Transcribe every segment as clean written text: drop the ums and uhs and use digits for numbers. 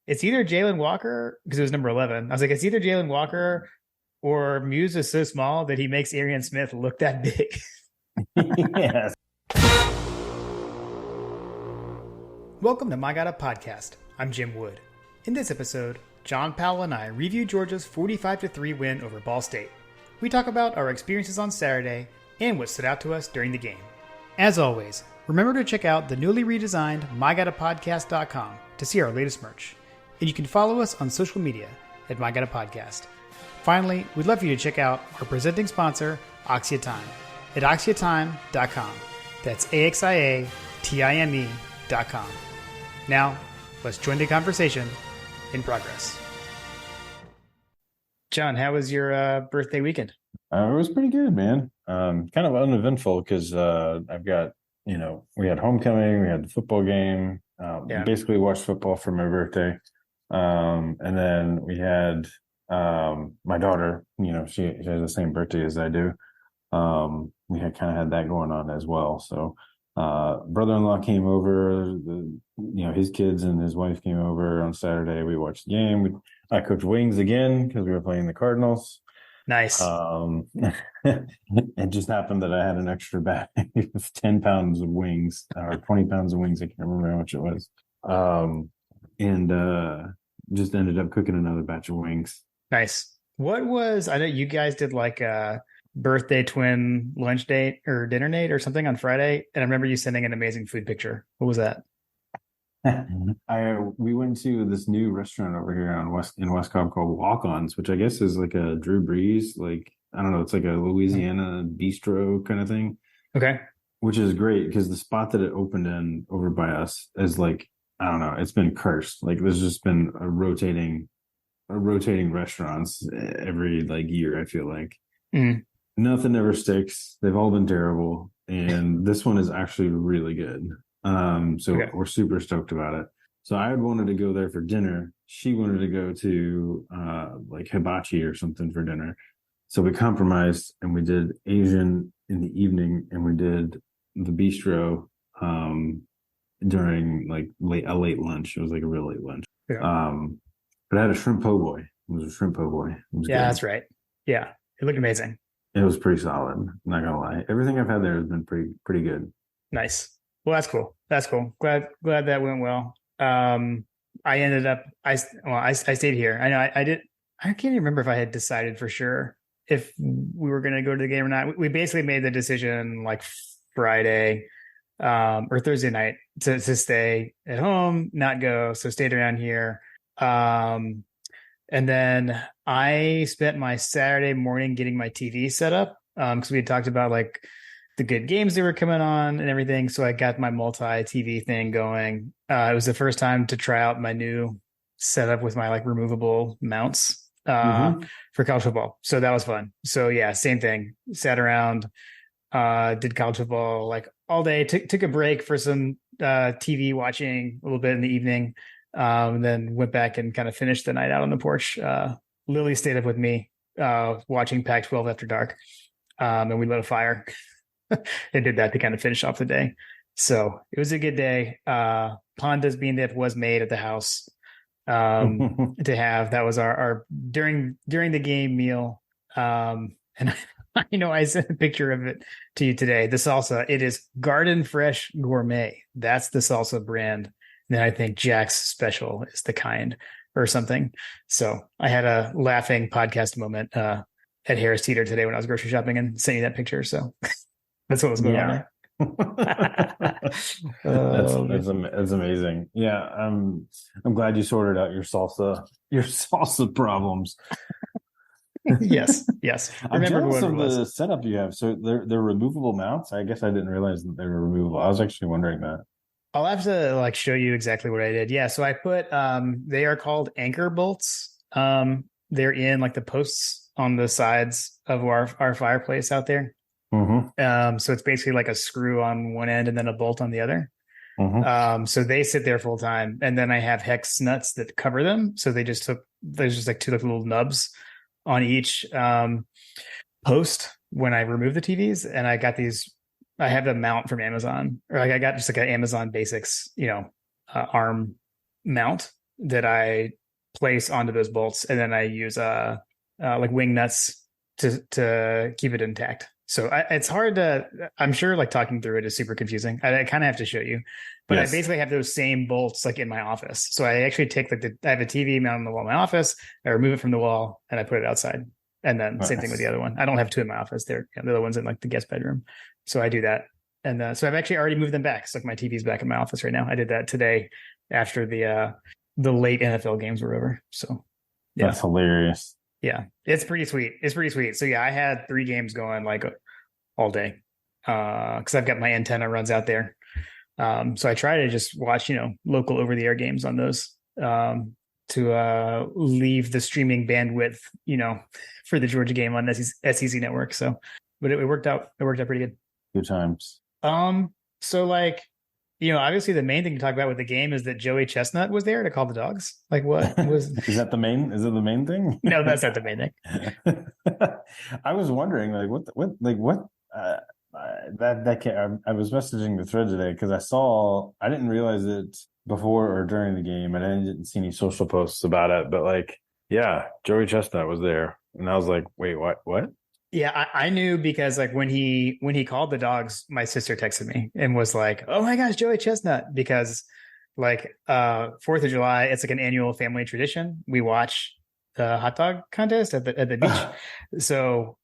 it's either Jalen Walker, because it was number 11. I was like, it's either Jalen Walker or Muse is so small that he makes Arian Smith look that big. Yes. Welcome to My God Up Podcast. I'm Jim Wood. In this episode, John Powell and I review Georgia's 45-3 win over Ball State. We talk about our experiences on Saturday and what stood out to us during the game. As always, remember to check out the newly redesigned MyGottaPodcast.com to see our latest merch. And you can follow us on social media at MyGottaPodcast. Finally, we'd love for you to check out our presenting sponsor, AxiaTime, at AxiaTime.com. That's AXIATIME.com. Now, let's join the conversation in progress. John, how was your birthday weekend? It was pretty good, man. Kind of uneventful because I've got, we had homecoming, we had the football game. Basically watched football for my birthday. And then we had my daughter, she has the same birthday as I do. We had kind of had that going on as well. So brother-in-law came over, his kids and his wife came over on Saturday. We watched the game. I cooked wings again because we were playing the Cardinals. Nice. It just happened that I had an extra bag of 10 pounds of wings or 20 pounds of wings. I can't remember how much it was. And just ended up cooking another batch of wings. Nice. I know you guys did like a birthday twin lunch date or dinner date or something on Friday. And I remember you sending an amazing food picture. What was that? We went to this new restaurant over here in West Cobb called Walk-Ons, which I guess is like a Drew Brees, I don't know, it's like a Louisiana bistro kind of thing. Okay. Which is great because the spot that it opened in over by us is I don't know, it's been cursed. There's just been a rotating restaurants every year, I feel like. Nothing ever sticks. They've all been terrible. And this one is actually really good. We're super stoked about it. So I had wanted to go there for dinner. She wanted to go to hibachi or something for dinner. So we compromised and we did Asian in the evening and we did the bistro during a late lunch. It was a real late lunch. Yeah. But I had a shrimp po' boy. It was a shrimp po' boy. Yeah, that's right. Yeah. It looked amazing. It was pretty solid. I'm not gonna lie. Everything I've had there has been pretty good. Nice. Well, that's cool. That's cool. Glad that went well. I stayed here. I know I did. I can't even remember if I had decided for sure if we were going to go to the game or not. We basically made the decision Friday or Thursday night to stay at home, not go. So stayed around here. And then I spent my Saturday morning getting my TV set up because we had talked about the good games that were coming on and everything. So I got my multi-TV thing going. It was the first time to try out my new setup with my removable mounts for college football. So that was fun. So yeah, same thing. Sat around, did college football all day, took a break for some TV watching a little bit in the evening. And then went back and kind of finished the night out on the porch. Lily stayed up with me watching Pac-12 after dark. And we lit a fire. And did that to kind of finish off the day. So it was a good day. Pandas bean dip was made at the house to have. That was our during the game meal. And I sent a picture of it to you today. The salsa, it is Garden Fresh Gourmet. That's the salsa brand. And then I think Jack's Special is the kind or something. So I had a laughing podcast moment at Harris Teeter today when I was grocery shopping and sent you that picture. So that's what was going on there. That's amazing. Yeah, I'm glad you sorted out your salsa problems. Yes. I'm jealous of the setup you have. So they're removable mounts. I guess I didn't realize that they were removable. I was actually wondering that. I'll have to show you exactly what I did. Yeah, so I put they are called anchor bolts. They're in the posts on the sides of our fireplace out there. Mm-hmm. So it's basically a screw on one end and then a bolt on the other. Mm-hmm. So they sit there full time, and then I have hex nuts that cover them. So there's just two little nubs on each post when I remove the TVs, and I got these. I have a mount from Amazon, or I got just an Amazon Basics, arm mount that I place onto those bolts, and then I use like wing nuts to keep it intact. So it's hard to. I'm sure like talking through it is super confusing. I kind of have to show you, but I Yes. basically have those same bolts like in my office. So I actually take like I have a TV mounted on the wall in my office. I remove it from the wall and I put it outside. And then same thing with the Nice. other one. I don't have two in my office. The other one's in like the guest bedroom. So I do that. And so I've actually already moved them back. So like my TV's back in my office right now. I did that today after the late NFL games were over. So yeah. That's hilarious. Yeah. It's pretty sweet. It's pretty sweet. So yeah, I had 3 games going like all day. Because I've got my antenna runs out there. So I try to just watch, local over the air games on those. To leave the streaming bandwidth, for the Georgia game on SEC Network. So, but it worked out. It worked out pretty good. Good times. So like, obviously the main thing to talk about with the game is that Joey Chestnut was there to call the dogs. Like, what was? Is that the main? Is it the main thing? No, that's not the main thing. I was wondering, like, what? That can, I was messaging the thread today because I didn't realize it before or during the game, and I didn't see any social posts about it. But like, yeah, Joey Chestnut was there, and I was like, wait, what? What? Yeah, I knew because like when he called the dogs, my sister texted me and was like, "Oh my gosh, Joey Chestnut!" Because like 4th of July, it's like an annual family tradition. We watch the hot dog contest at the beach. So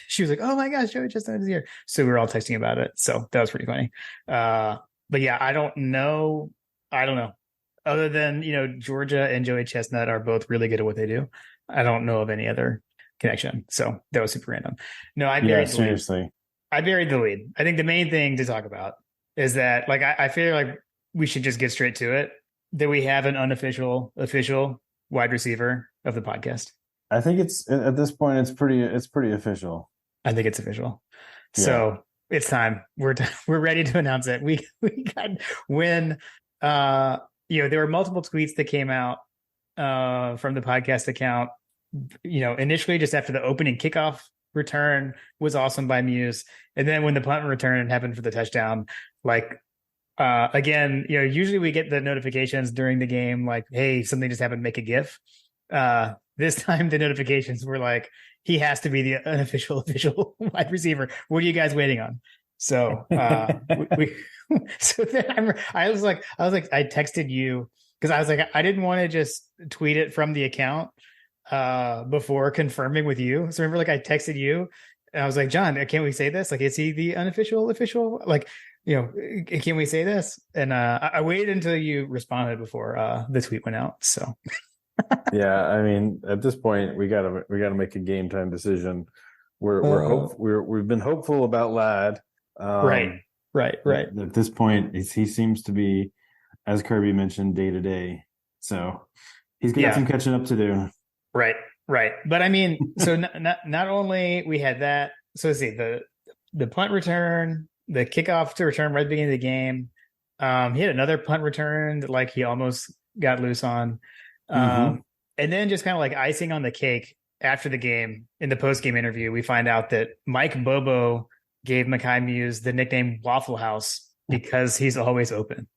she was like, "Oh my gosh, Joey Chestnut is here!" So we were all texting about it. So that was pretty funny. But yeah, I don't know. Other than Georgia and Joey Chestnut are both really good at what they do. I don't know of any other connection. So that was super random. No, I buried the lead. Seriously. I buried the lead. I think the main thing to talk about is that like I feel like we should just get straight to it. That we have an official wide receiver of the podcast. I think it's at this point it's pretty official. I think it's official. Yeah. So it's time. We're ready to announce it. We got when there were multiple tweets that came out from the podcast account. Initially just after the opening kickoff return was awesome by Muse. And then when the punt return happened for the touchdown, like, again, usually we get the notifications during the game, like, hey, something just happened, make a GIF. This time the notifications were like, he has to be the unofficial official wide receiver. What are you guys waiting on? So, so then I was like, I texted you because I was like, I didn't want to just tweet it from the account before confirming with you. So remember, like I texted you and I was like, John, can we say this? Like, is he the unofficial official? Like, can we say this? And I waited until you responded before the tweet went out. So yeah, I mean, at this point, we gotta make a game time decision. We've been hopeful about Ladd. Right. At this point, he seems to be, as Kirby mentioned, day to day. So he's got some catching up to do. Right. But I mean, so not only we had that. So let's see the punt return, the kickoff to return right at the beginning of the game. He had another punt return that like he almost got loose on. And then just kind of like icing on the cake after the game in the post game interview, we find out that Mike Bobo gave Mekhi Muse the nickname Waffle House because he's always open.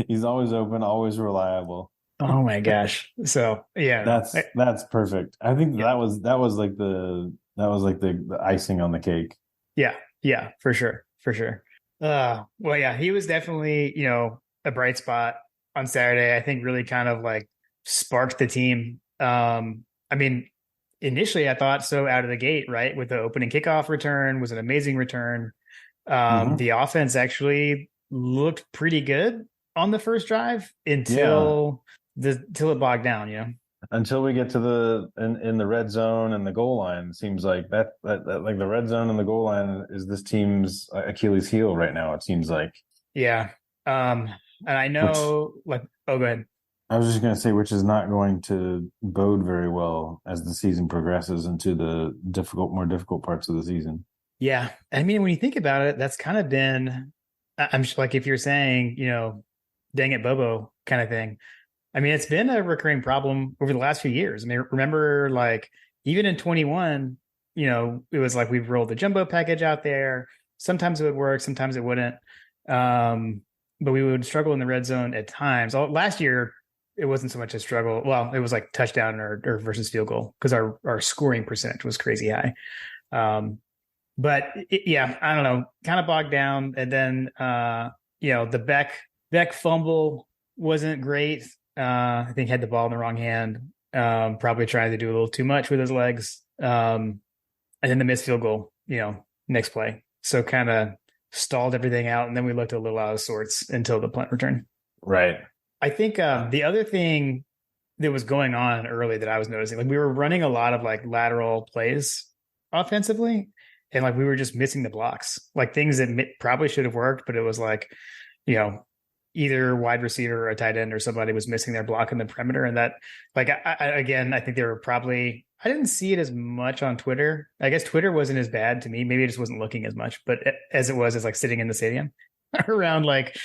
He's always open, always reliable. Oh my gosh. So yeah, that's perfect. I think that was like the icing on the cake. Yeah, for sure. Well, yeah, he was definitely, a bright spot on Saturday. I think really kind of like sparked the team. I mean, initially I thought so out of the gate, right? With the opening kickoff return was an amazing return. The offense actually looked pretty good on the first drive until it bogged down, until we get to in the red zone and the goal line. It seems like that like the red zone and the goal line is this team's Achilles heel right now. It seems like. Yeah. And I know go ahead. I was just going to say, which is not going to bode very well as the season progresses into the more difficult parts of the season. Yeah. I mean, when you think about it, that's kind of been, I'm like, if you're saying, dang it, Bobo kind of thing. I mean, it's been a recurring problem over the last few years. I mean, remember like even in 21, it was like we've rolled the jumbo package out there. Sometimes it would work, sometimes it wouldn't. but we would struggle in the red zone at times. Last year, it wasn't so much a struggle. Well, it was like touchdown or versus field goal because our scoring percentage was crazy high. But yeah, I don't know, kind of bogged down. And then the Beck fumble wasn't great. I think had the ball in the wrong hand. Probably trying to do a little too much with his legs. And then the missed field goal, next play. So kind of stalled everything out, and then we looked a little out of sorts until the punt return. Right. I think the other thing that was going on early that I was noticing, like we were running a lot of like lateral plays offensively, and like we were just missing the blocks, like things that probably should have worked, but it was like, either wide receiver or a tight end or somebody was missing their block in the perimeter, and that, like, I think they were probably. I didn't see it as much on Twitter. I guess Twitter wasn't as bad to me. Maybe I just wasn't looking as much, but as it was as like sitting in the stadium around like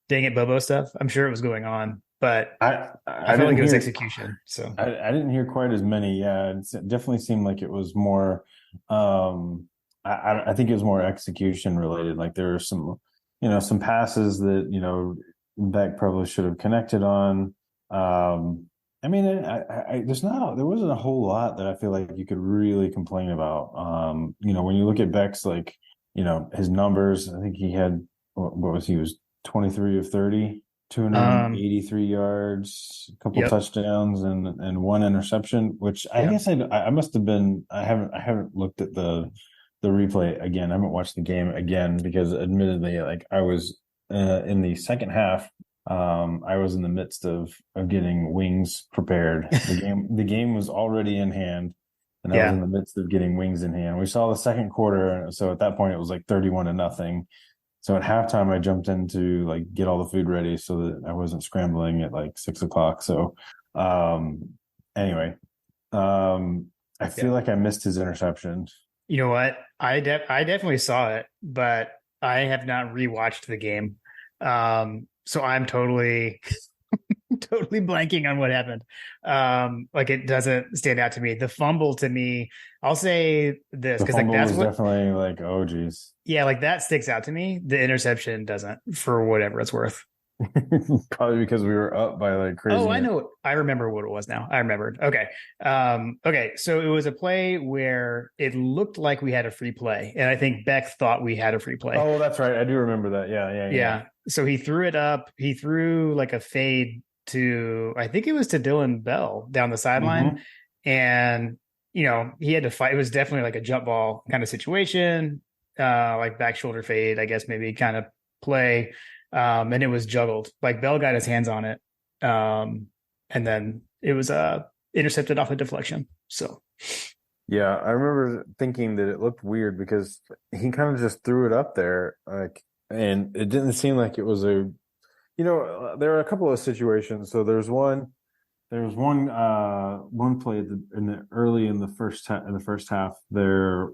dang it Bobo stuff. I'm sure it was going on, but I felt like it was execution. So I didn't hear quite as many. Yeah, it definitely seemed like it was more. I think it was more execution related. Like there were some passes that Beck probably should have connected on. I mean, there wasn't a whole lot that I feel like you could really complain about. When you look at Beck's, like, his numbers, I think he had, he was 23 of 30, 283 yards, a couple touchdowns and one interception, which I guess I must have been, I haven't looked at the replay again. I haven't watched the game again because admittedly, like I was in the second half, I was in the midst of getting wings prepared. The game was already in hand, and I was in the midst of getting wings in hand. We saw the second quarter, so at that point it was like 31-0. So at halftime, I jumped in to like get all the food ready so that I wasn't scrambling at like 6:00. So anyway, I feel like I missed his interception. You know what? I definitely saw it, but I have not rewatched the game. So I'm totally blanking on what happened. Like it doesn't stand out to me. The fumble to me, I'll say this because like that's definitely like, oh geez. Yeah, like that sticks out to me. The interception doesn't, for whatever it's worth. Probably because we were up by like crazy. Oh, I know. I remember what it was now. I remembered. Okay. Okay. So it was a play where it looked like we had a free play. And I think Beck thought we had a free play. Oh, that's right. I do remember that. Yeah. So he threw it up. He threw like a fade to, I think it was to Dylan Bell down the sideline. Mm-hmm. And, he had to fight. It was definitely like a jump ball kind of situation, like back shoulder fade, I guess, maybe kind of play. And it was juggled. Like Bell got his hands on it. And then it was intercepted off a deflection. So yeah, I remember thinking that it looked weird because he kind of just threw it up there, like, and it didn't seem like it was there were a couple of situations. So there was one play in the first half there.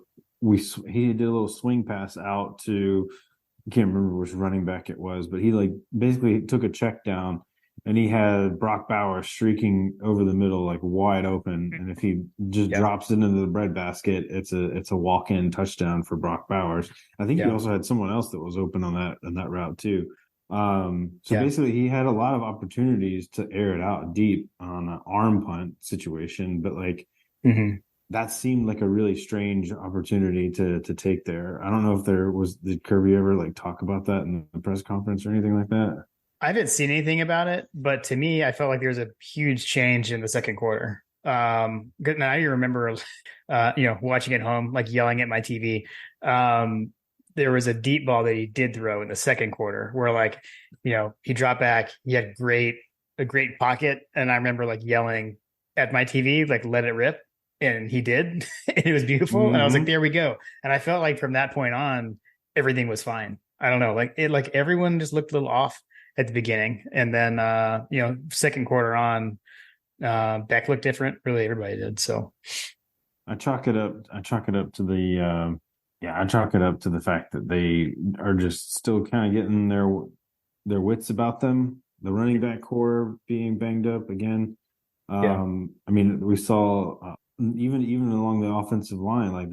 He did a little swing pass out to, I can't remember which running back it was, but he like basically took a check down and he had Brock Bowers streaking over the middle, like wide open. And if he just drops it into the breadbasket, it's a walk-in touchdown for Brock Bowers. I think he also had someone else that was open on that route too. Basically he had a lot of opportunities to air it out deep on an arm punt situation, but like, that seemed like a really strange opportunity to take there. I don't know if did Kirby ever like talk about that in the press conference or anything like that? I haven't seen anything about it, but to me, I felt like there was a huge change in the second quarter. Good. Now you remember, watching at home, like yelling at my TV. There was a deep ball that he did throw in the second quarter where like, he dropped back, he had a great pocket. And I remember like yelling at my TV, like, let it rip. And he did. It was beautiful. Mm-hmm. And I was like, there we go. And I felt like from that point on, everything was fine. I don't know, like everyone just looked a little off at the beginning. And then, second quarter on, Beck looked different. Really, everybody did. So I chalk it up to the fact that they are just still kind of getting their wits about them. The running back core being banged up again. I mean, we saw even along the offensive line, like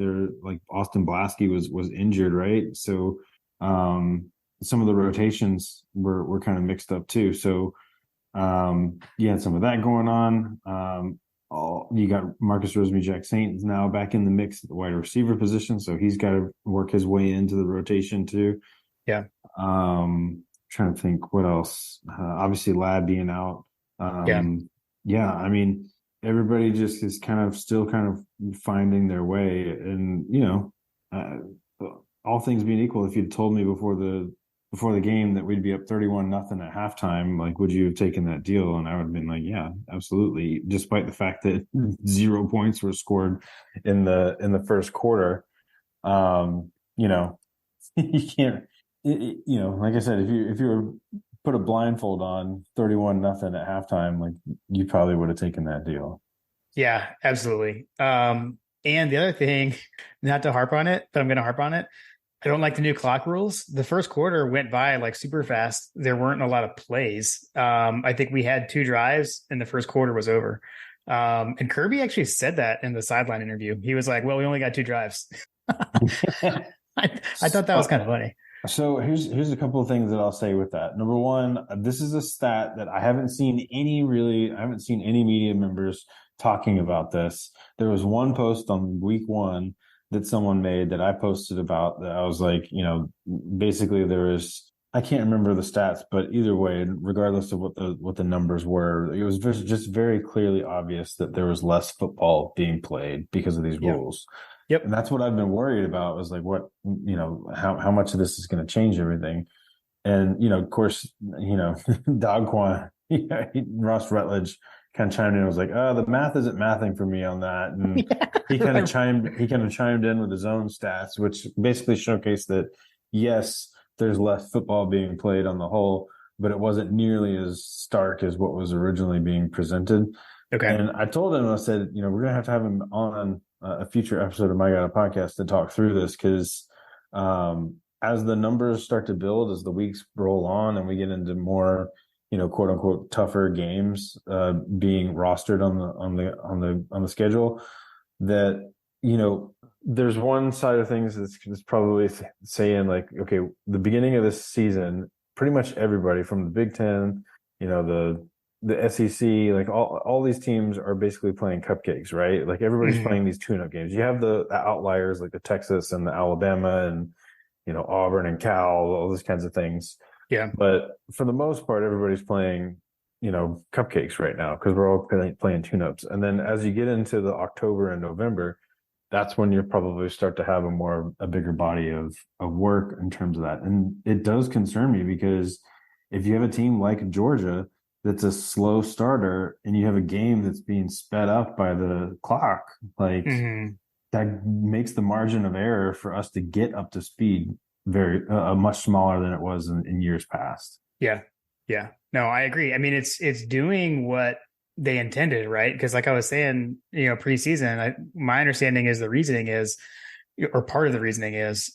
Austin Blasky was injured, right? So some of the rotations were kind of mixed up too. So you had some of that going on. You got Marcus Rosemary-Jack Saint is now back in the mix at the wide receiver position, so he's got to work his way into the rotation too. Yeah. Trying to think what else. Obviously, Lad being out. Yeah. Yeah, I mean, everybody just is kind of still kind of finding their way, and all things being equal, if you'd told me before the game that we'd be up 31-0 at halftime, like, would you have taken that deal? And I would have been like, yeah, absolutely. Despite the fact that 0 points were scored in the first quarter, you can't, like I said, if you were put a blindfold on 31-0 at halftime, like, you probably would have taken that deal. Yeah, absolutely. And the other thing, not to harp on it, but I'm going to harp on it. I don't like the new clock rules. The first quarter went by like super fast. There weren't a lot of plays. I think we had 2 drives and the first quarter was over. And Kirby actually said that in the sideline interview. He was like, well, we only got 2 drives. I thought that was kind of funny. So here's a couple of things that I'll say with that. Number one, this is a stat that I haven't seen any media members talking about this. There was one post on week 1 that someone made that I posted about that I was like, basically I can't remember the stats, but either way, regardless of what the numbers were, it was just very clearly obvious that there was less football being played because of these rules. Yep. And that's what I've been worried about, was like, how much of this is going to change everything. And, of course, Dogquan, Ross Rutledge kind of chimed in and was like, the math isn't mathing for me on that. And he kind of chimed in with his own stats, which basically showcased that, yes, there's less football being played on the whole, but it wasn't nearly as stark as what was originally being presented. Okay. And I told him, I said, we're going to have him on a future episode of My God podcast to talk through this, because as the numbers start to build, as the weeks roll on and we get into more, quote unquote tougher games being rostered on the schedule, that there's one side of things that's probably saying, like, okay, the beginning of this season, pretty much everybody from the Big Ten, the SEC, like all these teams are basically playing cupcakes, right? Like, everybody's playing these tune-up games. You have the outliers like the Texas and the Alabama and Auburn and Cal, all those kinds of things. Yeah. But for the most part, everybody's playing cupcakes right now, because we're all playing tune-ups. And then as you get into the October and November, that's when you probably start to have a bigger body of work in terms of that. And it does concern me, because if you have a team like Georgia that's a slow starter and you have a game that's being sped up by the clock, like, that makes the margin of error for us to get up to speed very much smaller than it was in years past. Yeah. No, I agree. I mean, it's doing what they intended, right? Because like I was saying, preseason, my understanding is the reasoning is, or part of the reasoning is,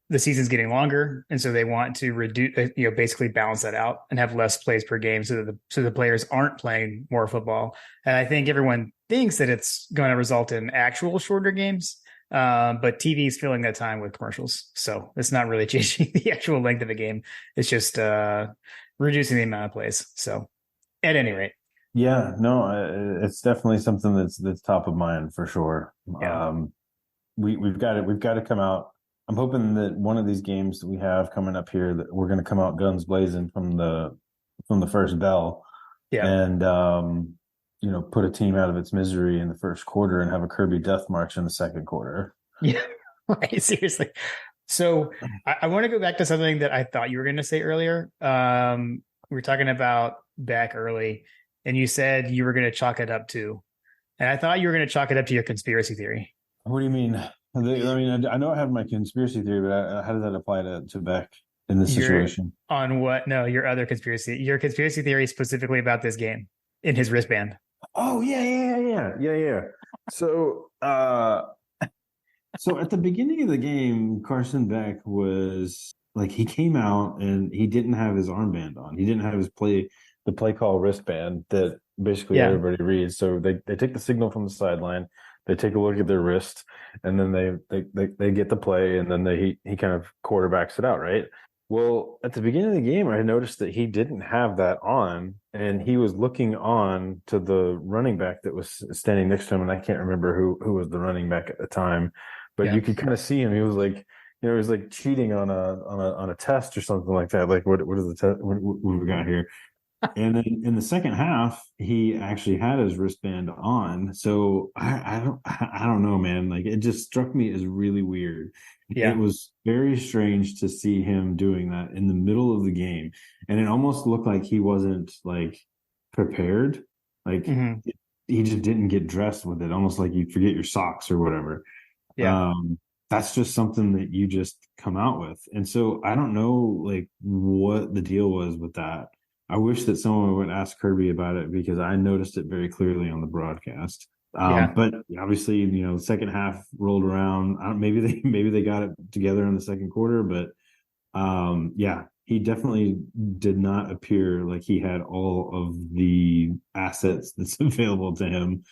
the season's getting longer, and so they want to reduce, basically balance that out and have less plays per game, so that the players aren't playing more football. And I think everyone thinks that it's going to result in actual shorter games, but TV is filling that time with commercials, so it's not really changing the actual length of a game. It's just reducing the amount of plays. So, at any rate. Yeah, no, it's definitely something that's top of mind for sure. Yeah. We've got to come out. I'm hoping that one of these games that we have coming up here, that we're going to come out guns blazing from the first bell, and put a team out of its misery in the first quarter and have a Kirby death march in the second quarter. Yeah, right. Seriously. So I want to go back to something that I thought you were going to say earlier. We were talking about back early, and you said you were going to chalk it up to, and I thought you were going to chalk it up to your conspiracy theory. What do you mean? I mean, I know I have my conspiracy theory, but how does that apply to Beck in this situation? On what? No, your other conspiracy. Your conspiracy theory specifically about this game in his wristband. Oh, yeah. So, so at the beginning of the game, Carson Beck was like, he came out and he didn't have his armband on. He didn't have the play call wristband that basically everybody reads. So they take the signal from the sideline, they take a look at their wrist, and then they get the play, and then he kind of quarterbacks it out, right? Well, at the beginning of the game, I noticed that he didn't have that on, and he was looking on to the running back that was standing next to him, and I can't remember who was the running back at the time, but Yeah. you could kind of see him. He was like, he was like cheating on a test or something like that. Like, what is the test? What we got here? And then in the second half, he actually had his wristband on. So I don't know, man. Like it just struck me as really weird. It Yeah. was very strange to see him doing that in the middle of the game. And it almost looked like he wasn't like prepared. Like Hmm. he just didn't get dressed with it, almost like you forget your socks or whatever. Yeah. Um, that's just something that you just come out with. And so I don't know like what the deal was with that. I wish that someone would ask Kirby about it because I noticed it very clearly on the broadcast. Yeah. But obviously, the second half rolled around. Maybe they got it together in the second quarter, but yeah, he definitely did not appear like he had all of the assets that's available to him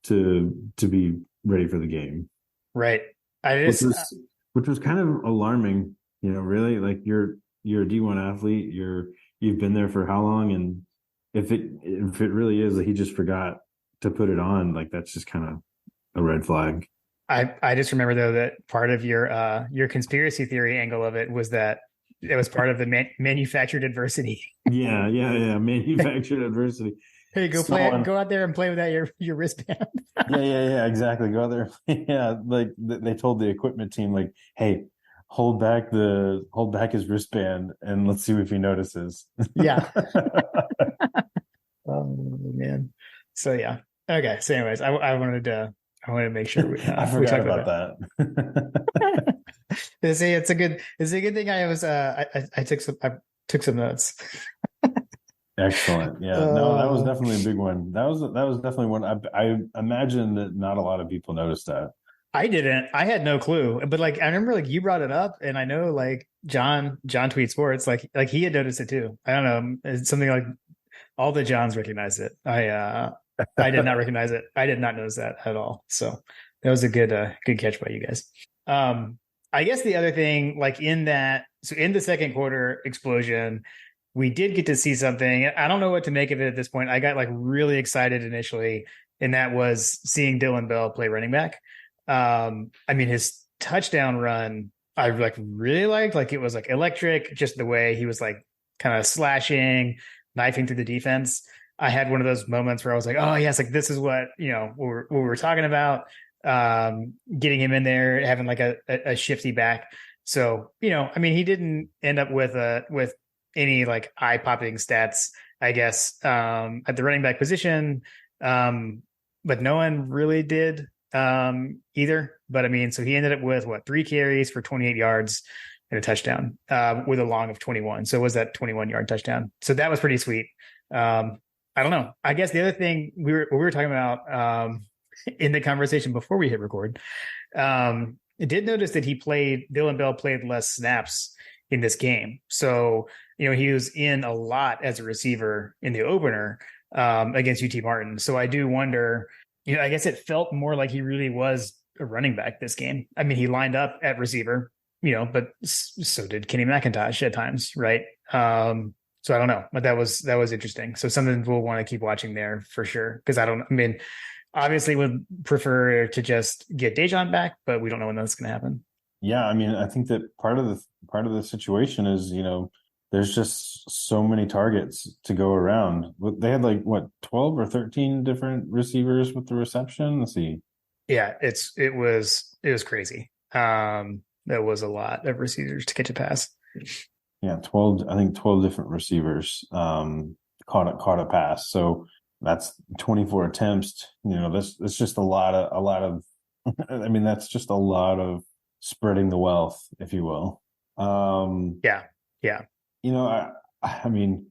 to be ready for the game, Right. I which just, was kind of alarming. Really, like you're a D1 athlete, you've been there for how long, and if it really is that he just forgot to put it on, like that's just kind of a red flag. I just remember though that part of your conspiracy theory angle of it was that it was part of the manufactured adversity. Yeah, yeah, yeah. Manufactured adversity. Hey, go play it. Someone, Go out there and play without your wristband. yeah, yeah, yeah, exactly. Go out there. Yeah, like they told the equipment team, like, hey, hold back his wristband and let's see if he notices. Yeah. Oh man. So yeah. Okay. So anyways, I wanted to make sure I we forgot talked about about that. that. It's a good thing I took some notes. Excellent. Yeah. No, that was Uh, definitely a big one. That was definitely one. I imagine that not a lot of people noticed that. I didn't. I had no clue. But like I remember like you brought it up and I know like John Tweet Sports, like he had noticed it too. I don't know. It's something like all the Johns recognized it. I did not recognize it. I did not notice that at all. So that was a good catch by you guys. Um I guess the other thing, like in the second quarter explosion, we did get to see something. I don't know what to make of it at this point. I got like really excited initially, and that was seeing Dylan Bell play running back. I mean, his touchdown run, I like really liked. Like it was like electric, just the way he was like kind of slashing, knifing through the defense. I had one of those moments where I was like, oh yes, like this is what we were talking about. Getting him in there, having like a shifty back. So, I mean, he didn't end up with any like eye popping stats, I guess, at the running back position. But no one really did either. But I mean, so he ended up with what, 3 carries for 28 yards and a touchdown with a long of 21. So it was that 21-yard touchdown. So that was pretty sweet. I don't know. I guess the other thing we were talking about in the conversation before we hit record, I did notice that Dylan Bell played less snaps in this game. So, he was in a lot as a receiver in the opener against UT Martin. So I do wonder, I guess it felt more like he really was a running back this game. I mean, he lined up at receiver, but so did Kenny McIntosh at times, right? So I don't know, but that was interesting. So something we'll want to keep watching there for sure. Because I mean, obviously would prefer to just get Dejan back, but we don't know when that's going to happen. Yeah, I mean, I think that part of the situation is, there's just so many targets to go around. They had like what, 12 or 13 different receivers with the reception. Let's see. Yeah, it was crazy. That was a lot of receivers to catch a pass. Yeah, 12, I think 12 different receivers caught a pass. So that's 24 attempts. That's just a lot of I mean, that's just a lot of spreading the wealth, if you will. Yeah, yeah, I mean,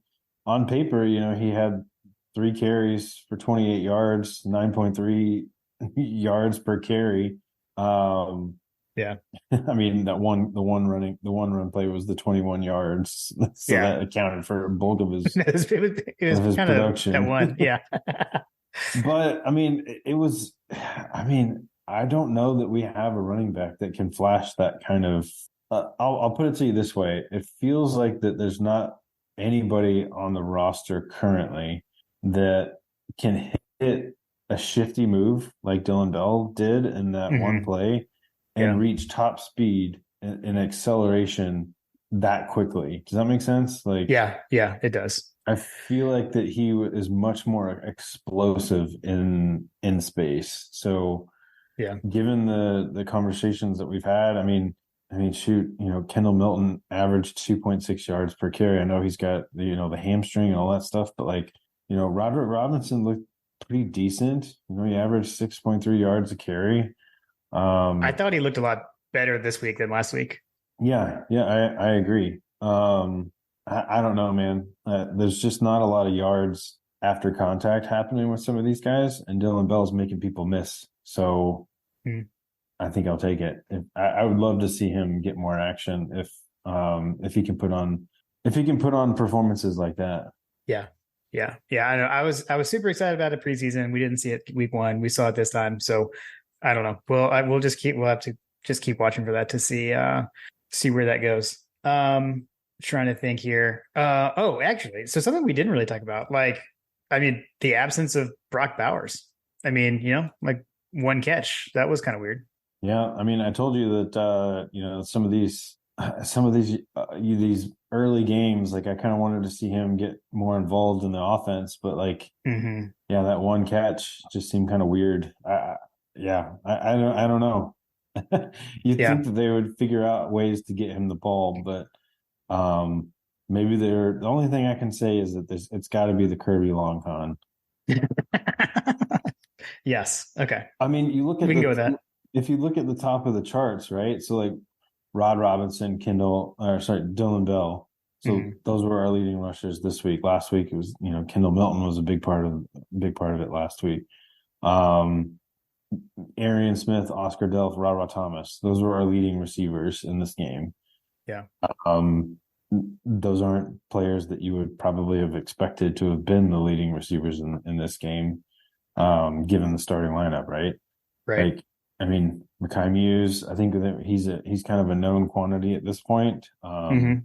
on paper, he had 3 carries for 28 yards, 9.3 yards per carry. yeah, I mean, the one run play was the 21 yards, so yeah. that accounted for a bulk of his it was kind of that production. one. Yeah, But I mean, it was. I mean, I don't know that we have a running back that can flash that kind of I'll put it to you this way. It feels like that there's not anybody on the roster currently that can hit a shifty move like Dylan Bell did in that one Hmm. play Yeah. and reach top speed and acceleration that quickly. Does that make sense? Like, Yeah. Yeah, it does. I feel like that he is much more explosive in space. So, Yeah. given the conversations that we've had, shoot, Kendall Milton averaged 2.6 yards per carry. I know he's got the hamstring and all that stuff, but Roderick Robinson looked pretty decent. He averaged 6.3 yards a carry. I Um, thought he looked a lot better this week than last week. yeah, I agree. I don't know, man. There's just not a lot of yards after contact happening with some of these guys, and Dylan Bell's making people miss. So Hmm. I think I'll take it. I would love to see him get more action if he can put on performances like that. Yeah. Yeah. Yeah. I know. I was super excited about it preseason. We didn't see it week one. We saw it this time. So I don't know. We'll have to just keep watching for that to see where that goes. Trying to think here. Oh, actually, so something we didn't really talk about, like, I mean, the absence of Brock Bowers. I mean, like one catch. That was kind of weird. Yeah, I told you that some of these early games, like I kind of wanted to see him get more involved in the offense, but like, Hmm. yeah, that one catch just seemed kind of weird. I don't know. You'd Yeah. think that they would figure out ways to get him the ball, but maybe the only thing I can say is that it's got to be the Kirby long con. Yes. Okay. You look We at can go with that. if you look at the top of the charts, right? So like Rod Robinson, Dylan Bell. So Hmm. those were our leading rushers this week. Last week it was, Kendall Milton was a big part of it last week. Um, Arian Smith, Oscar Delph, Rara Thomas. Those were our leading receivers in this game. Yeah. Um, those aren't players that you would probably have expected to have been the leading receivers in this game, given the starting lineup, right? Right. Like, Makai Muse, I think that he's kind of a known quantity at this point. Hmm.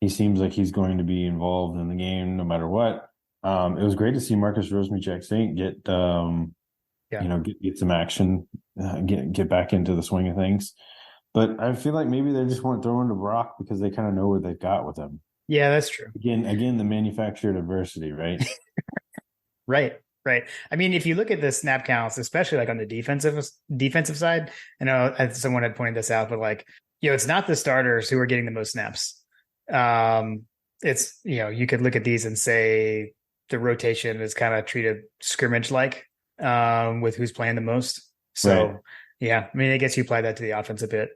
He seems like he's going to be involved in the game no matter what. It was great to see Marcus Rosemy-Jacksaint Yeah. get some action, get back into the swing of things. But I feel like maybe they just weren't throwing to Brock because they kind of know what they've got with him. Yeah, that's true. Again, the manufactured adversity, right? Right. Right. I mean, if you look at the snap counts, especially like on the defensive side, I know someone had pointed this out, but like, it's not the starters who are getting the most snaps. It's, you could look at these and say the rotation is kind of treated scrimmage like, with who's playing the most. Right. So yeah, I mean, I guess you apply that to the offense a bit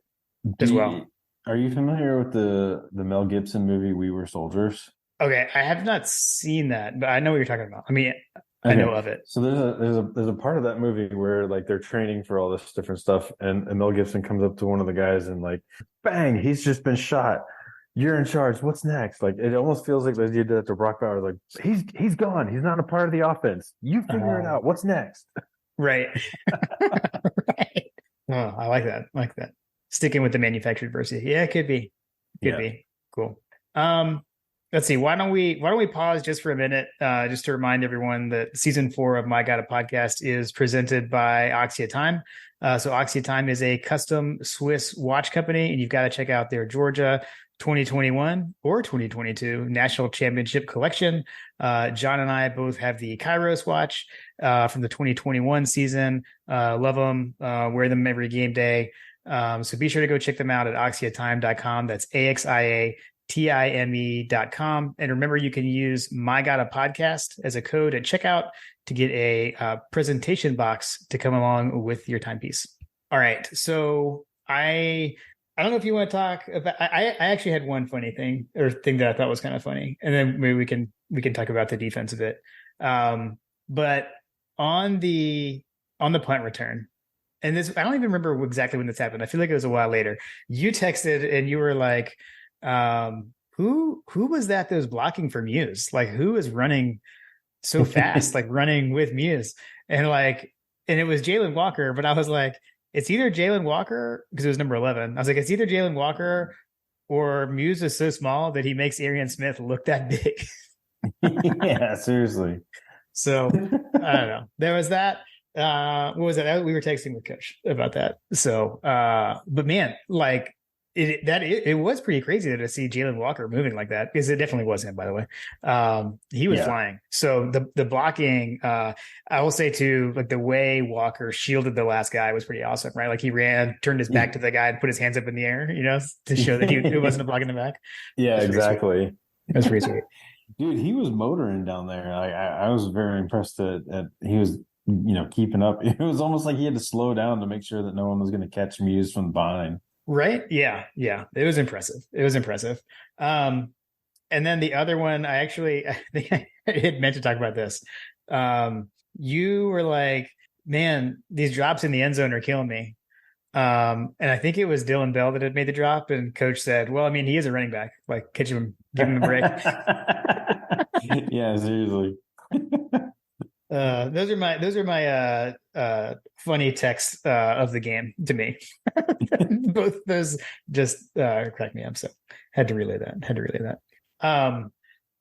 Do as you, well. are you familiar with the Mel Gibson movie We Were Soldiers? Okay. I have not seen that, but I know what you're talking about. I mean, I know Okay. of it. So there's a part of that movie where like they're training for all this different stuff, and Mel Gibson comes up to one of the guys and like, bang, he's just been shot. You're in charge. What's next? Like it almost feels like they did that to Brock Bowers. Like he's gone. He's not a part of the offense. You figure it Uh, out. What's next? right. Right. Oh, I like that. I like that. Sticking with the manufactured diversity. Yeah, it could be. Could Yeah. be. Cool. Let's see. Why don't we pause just for a minute, just to remind everyone that season 4 of My God a Podcast is presented by Oxia Time. So Oxia Time is a custom Swiss watch company, and you've got to check out their Georgia 2021 or 2022 National Championship collection. John and I both have the Kairos watch from the 2021 season. Love them. Wear them every game day. So be sure to go check them out at oxiatime.com. That's AXIATIME.com. And remember, you can use My God a Podcast as a code at checkout to get a presentation box to come along with your timepiece. All right. So I don't know if you want to talk about. I actually had one funny thing that I thought was kind of funny, and then maybe we can talk about the defense a bit. But on the punt return, and this I don't even remember exactly when this happened. I feel like it was a while later. You texted and you were like, "Who was that was blocking for Muse? Like who is running so fast, like running with Muse?" And it was Jalen Walker, but I was like, it's either Jalen Walker because it was number 11. I was like, it's either Jalen Walker or Muse is so small that he makes Arian Smith look that big. Yeah, seriously. So I don't know. There was that. What was it? We were texting with Coach about that. So, but man, like it was pretty crazy to see Jalen Walker moving like that, because it definitely was him, by the way. He was flying. So the blocking, I will say too, like the way Walker shielded the last guy was pretty awesome, right? Like he ran, turned his back to the guy, and put his hands up in the air, to show that it wasn't a block in the back. Yeah, exactly. That's pretty sweet. Dude, he was motoring down there. I was very impressed that he was, keeping up. It was almost like he had to slow down to make sure that no one was going to catch Muse from behind. Right? Yeah, yeah. It was impressive. It was impressive. And then the other one, I think I had meant to talk about this. You were like, "Man, these drops in the end zone are killing me." And I think it was Dylan Bell that had made the drop, and Coach said, "Well, I mean, he is a running back. Like, catch him, give him a break." Yeah, seriously. Those are my funny texts of the game to me. Both those just cracked me up. So had to relay that. I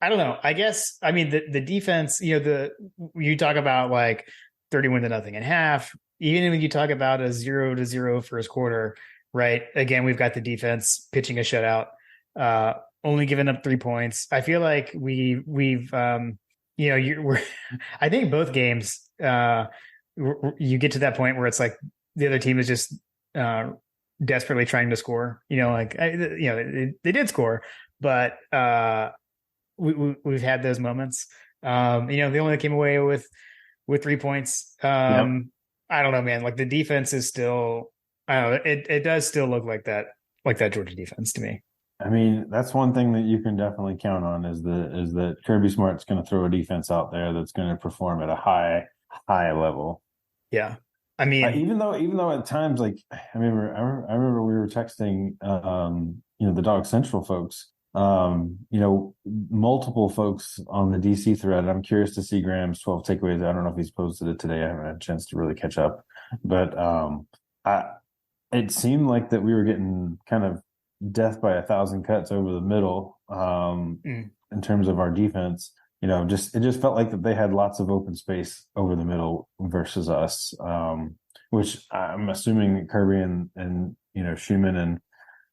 don't know. I guess, I mean, the defense, you talk about like 31-0 at half, even when you talk about a 0-0 first quarter, right? Again, we've got the defense pitching a shutout, only giving up 3 points. I feel like we've I think both games, you get to that point where it's like the other team is just desperately trying to score. They did score, but we've had those moments. They only came away with 3 points. Yep. I don't know, man. Like the defense is still, I don't know. It does still look like that Georgia defense to me. I mean, that's one thing that you can definitely count on is that Kirby Smart's going to throw a defense out there that's going to perform at a high level. Yeah, I mean, even though at times, like I remember we were texting, the Dog Central folks, multiple folks on the DC thread. I'm curious to see Graham's 12 takeaways. I don't know if he's posted it today. I haven't had a chance to really catch up, but it seemed like that we were getting kind of death by 1,000 cuts over the middle in terms of our defense. It just felt like that they had lots of open space over the middle versus us, which I'm assuming Kirby and Schumann and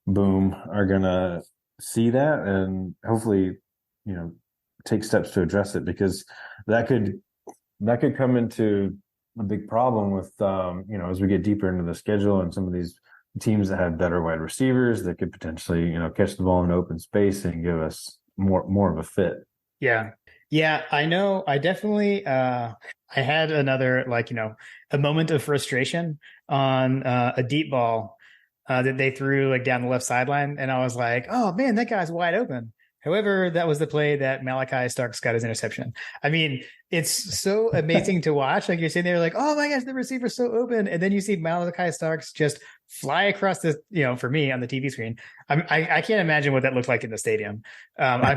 Boom are gonna see that and hopefully take steps to address it, because that could come into a big problem with as we get deeper into the schedule and some of these teams that have better wide receivers that could potentially, catch the ball in open space and give us more of a fit. Yeah. Yeah, I know. I definitely, I had another, a moment of frustration on a deep ball that they threw down the left sideline. And I was like, oh man, that guy's wide open. However, that was the play that Malachi Starks got his interception. I mean, it's so amazing to watch. Like you're sitting there like, oh my gosh, the receiver's so open. And then you see Malachi Starks just fly across the, for me on the TV screen. I can't imagine what that looked like in the stadium. I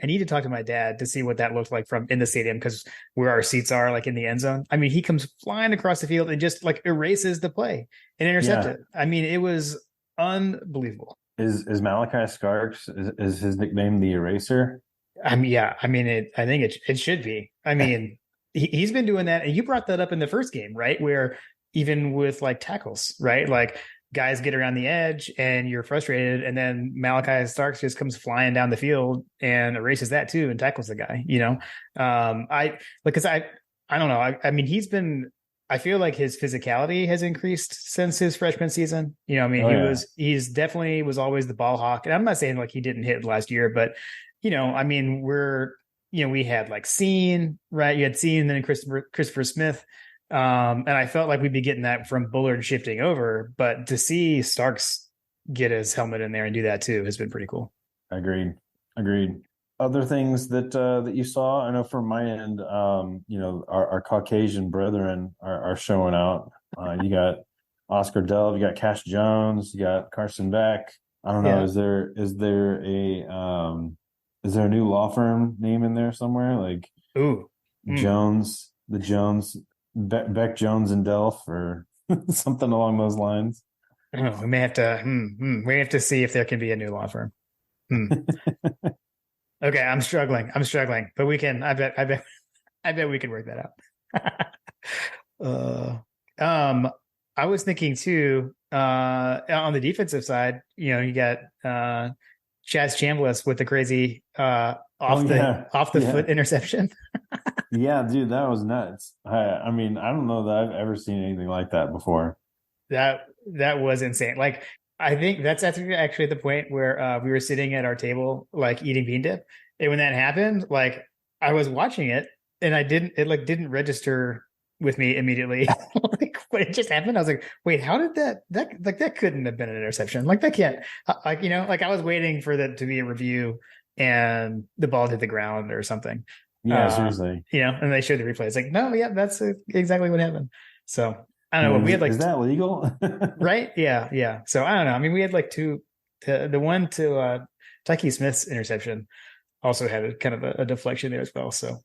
need to talk to my dad to see what that looked like from in the stadium, because where our seats are, like in the end zone. I mean, he comes flying across the field and just erases the play and intercepts it. I mean, it was unbelievable. Is Malachi Starks, is his nickname the Eraser? I mean, yeah. I mean, I think it should be. I mean, he's been doing that, and you brought that up in the first game, right? Where even with tackles, right? Like guys get around the edge, and you're frustrated, and then Malachi Starks just comes flying down the field and erases that too, and tackles the guy. I don't know. I mean, he's been. I feel like his physicality has increased since his freshman season. He's definitely was always the ball hawk. And I'm not saying he didn't hit last year, but I mean, we had Scene, right? You had Scene, then Christopher Smith. And I felt like we'd be getting that from Bullard shifting over, but to see Starks get his helmet in there and do that too has been pretty cool. Agreed. Other things that you saw, I know from my end, our Caucasian brethren are showing out. You got Oscar Delve, you got Cash Jones, you got Carson Beck. I don't know. Yeah. Is there a new law firm name in there somewhere? Jones, Beck Jones and Delph, or something along those lines. Oh, we have to see if there can be a new law firm. Hmm. Okay, I'm struggling, but we can. I bet we can work that out. uh, um, I was thinking too. On the defensive side, you got Chaz Chambliss with the crazy Oh yeah, off the yeah, foot interception. yeah, dude, that was nuts. I mean, I don't know that I've ever seen anything like that before. That was insane. Like I think that's actually at the point where we were sitting at our table like eating bean dip, and when that happened, like I was watching it and didn't register with me immediately. Like when it just happened, I was like, wait, how did that couldn't have been an interception? Like that can't like like I was waiting for that to be a review and the ball hit the ground or something. Yeah, seriously. And they showed the replay. It's like, no, yeah, that's exactly what happened. So I don't know. And We had is like that legal? right? Yeah, yeah. So I don't know. I mean, we had like two. The one to Tucky Smith's interception also had a kind of a deflection there as well. So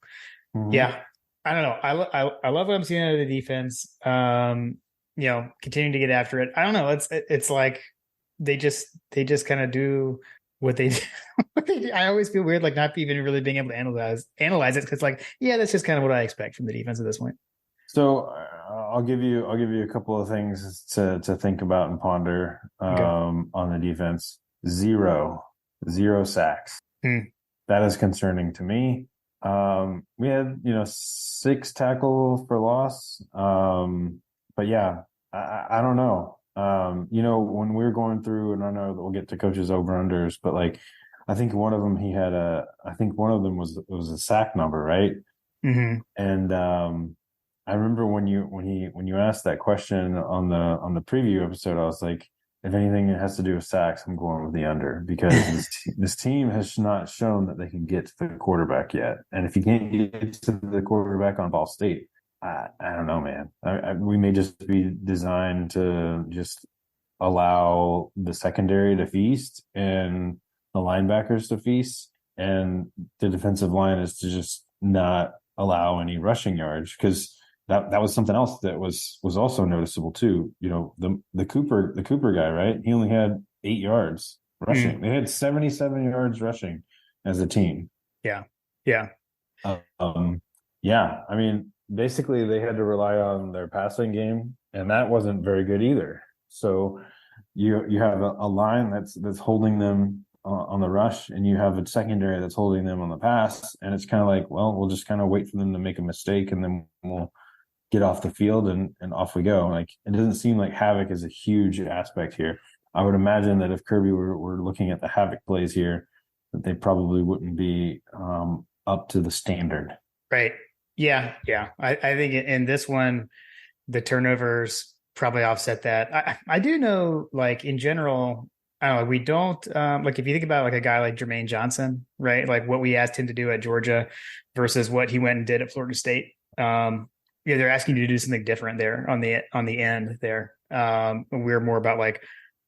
Mhm. yeah, I don't know. I love what I'm seeing out of the defense. Continuing to get after it. I don't know. It's like they just kind of do what they do. What they do. I always feel weird, like not even really being able to analyze it because like yeah, that's just kind of what I expect from the defense at this point. So I'll give you a couple of things to think about and ponder Okay. on the defense. Zero sacks. Hmm. That is concerning to me. We had, 6 tackle for loss. But yeah, I don't know. When we were going through, and I know that we'll get to coaches over unders, but like, I think one of them I think one of them was a sack number, right? Hmm. And I remember when you asked that question on the preview episode, I was like, if anything that has to do with sacks, I'm going with the under because this team has not shown that they can get to the quarterback yet. And if you can't get to the quarterback on Ball State, I don't know, man. We may just be designed to just allow the secondary to feast and the linebackers to feast, and the defensive line is to just not allow any rushing yards because that was something else that was also noticeable too. The Cooper guy, right? He only had 8 yards rushing. Hmm. They had 77 yards rushing as a team. Yeah. Yeah. Um, yeah, I mean, basically they had to rely on their passing game, and that wasn't very good either. So you have a line that's holding them on the rush, and you have a secondary that's holding them on the pass, and it's kind of like, well, we'll just kind of wait for them to make a mistake, and then we'll get off the field and off we go. Like it doesn't seem like havoc is a huge aspect here. I would imagine that if Kirby were looking at the havoc plays here, that they probably wouldn't be up to the standard. Right. Yeah. Yeah. I think in this one, the turnovers probably offset that. I do know, like in general, I don't know, we don't like if you think about like a guy like Jermaine Johnson, right? Like what we asked him to do at Georgia versus what he went and did at Florida State. They're asking you to do something different there on the end there. We're more about like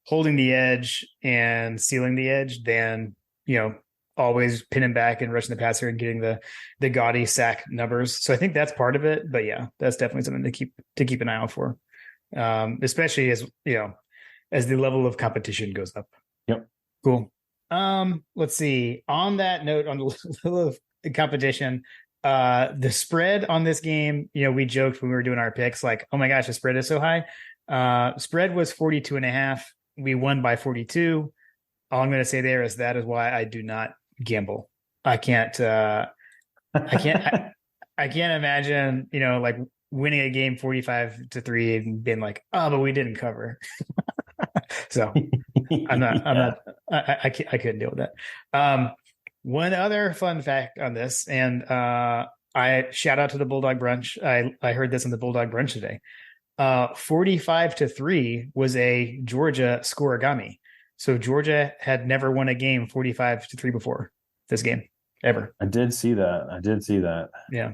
holding the edge and sealing the edge than always pinning back and rushing the passer and getting the gaudy sack numbers. So I think that's part of it. But yeah, that's definitely something to keep an eye out for, especially as as the level of competition goes up. Yep. Cool. Let's see. On that note, on the level of competition, the spread on this game, we joked when we were doing our picks, like, oh my gosh, the spread is so high. Spread was 42.5. We won by 42. All I'm going to say there is that is why I do not gamble. I can't, I can't, I can't imagine, like winning a game 45-3 and being like, oh, but we didn't cover. So I'm not, I couldn't deal with that. One other fun fact on this, and I shout out to the Bulldog Brunch. I heard this on the Bulldog Brunch today. 45-3 was a Georgia scoregami. So Georgia had never won a game 45-3 before this game ever. I did see that. Yeah.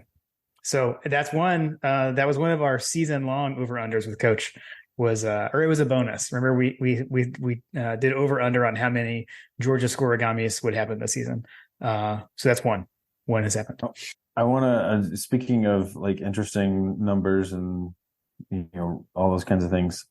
So that's one. That was one of our season long over unders with Coach. Or it was a bonus. Remember, we did over under on how many Georgia scoregamis would happen this season. So that's one. One has happened. I want to. Speaking of like interesting numbers and all those kinds of things.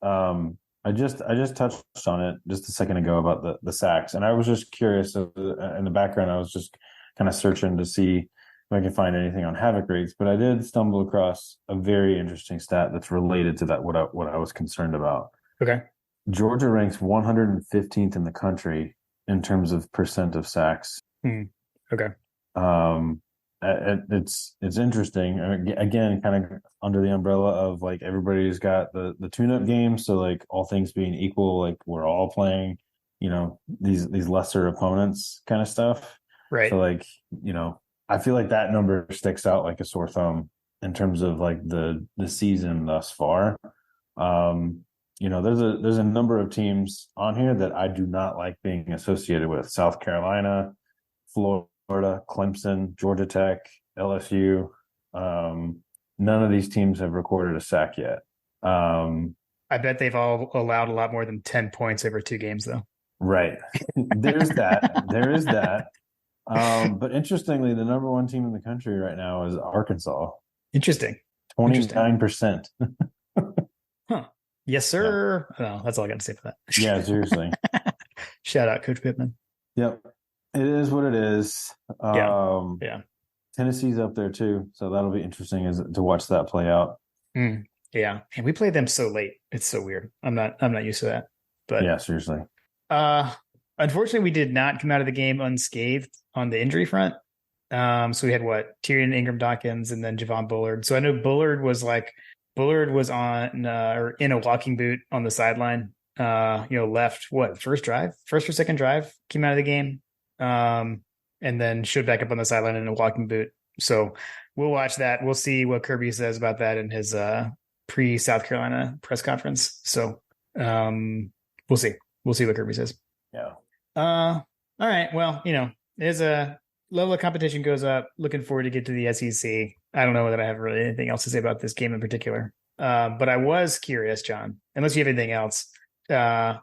I just touched on it just a second ago about the sacks, and I was just curious. In the background, I was just kind of searching to see if I can find anything on havoc rates, but I did stumble across a very interesting stat that's related to that. What I was concerned about. Okay. Georgia ranks 115th in the country in terms of percent of sacks. Okay. Um, it's interesting. Again, kind of under the umbrella of like everybody's got the tune-up game. So like all things being equal, like we're all playing, these lesser opponents kind of stuff. Right. So like, I feel like that number sticks out like a sore thumb in terms of like the season thus far. There's a number of teams on here that I do not like being associated with. South Carolina, Florida, Clemson, Georgia Tech, LSU. None of these teams have recorded a sack yet. I bet they've all allowed a lot more than 10 points over 2 games, though. Right. There's that. There is that. But interestingly, the number one team in the country right now is Arkansas. Interesting. 29%. Huh. Yes, sir. Yeah. Oh, that's all I got to say for that. Yeah, seriously. Shout out Coach Pittman. Yep. It is what it is. Yeah. Tennessee's up there too, so that'll be interesting to watch that play out. Yeah, and we play them so late. It's so weird. I'm not used to that. But yeah, seriously. Unfortunately, we did not come out of the game unscathed on the injury front. So we had Tyrion Ingram-Dawkins and then Javon Bullard. So I know Bullard was on or in a walking boot on the sideline. Left first or second drive came out of the game. And then showed back up on the sideline in a walking boot. So we'll watch that. We'll see what Kirby says about that in his pre-South Carolina press conference. So we'll see. We'll see what Kirby says. Yeah. All right. Well, as a level of competition goes up, looking forward to get to the SEC. I don't know that I have really anything else to say about this game in particular. But I was curious, John, unless you have anything else. Do